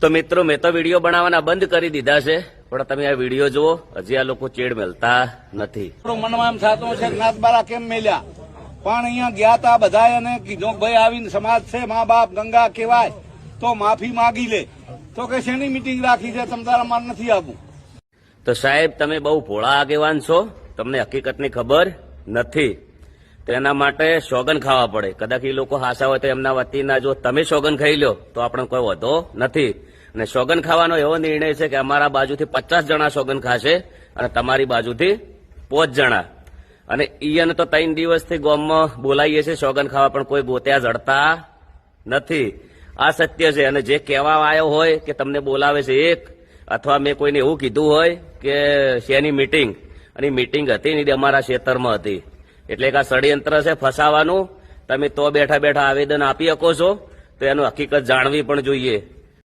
તો મિત્રો મેં તો વિડીયો બનાવવાના બંધ કરી દીધા છે, પણ તમે આ વિડીયો જુઓ, હજી આ લોકો ચેડ મેલતા નથી. મનમાં એમ થતું છે નાથબારા કેમ મેલ્યા, પણ અહીંયા ગયા તા બધા અને કીધું ભાઈ આવીને સમાજ છે, મા બાપ ગંગા કહેવાય તો માફી માગી લે. તો કે શેની મીટિંગ રાખી છે, તમ તારા માર નથી આવવું. તો સાહેબ તમે બહુ ભોળા આગેવાન છો, તમને હકીકતની ખબર નથી. તો એના માટે સોગન ખાવા પડે. કદાચ એ લોકો હાસા હોય તો એમના વતીના જો તમે સોગન ખાઈ લો તો આપણને કોઈ વધો નથી. અને સોગન ખાવાનો એવો નિર્ણય છે કે અમારા બાજુથી 50 જણા સોગન ખાશે અને તમારી બાજુથી 5 જણા. અને ઈયન તો 3 દિવસથી ગામમાં બોલાવીએ છીએ સોગન ખાવા, પણ કોઈ ગોત્યા જડતા નથી. આ સત્ય છે. અને જે કહેવા આવ્યો હોય કે તમને બોલાવે છે એક, અથવા મેં કોઈને એવું કીધું હોય કે શેની મીટિંગ, અને મીટિંગ હતી નહીં, અમારા ખેતરમાં હતી. એટલે કે આ ષડયંત્ર છે ફસાવાનું. તમે તો બેઠા બેઠા આવેદન આપી શકો છો, તો એનું હકીકત જાણવી પણ જોઈએ.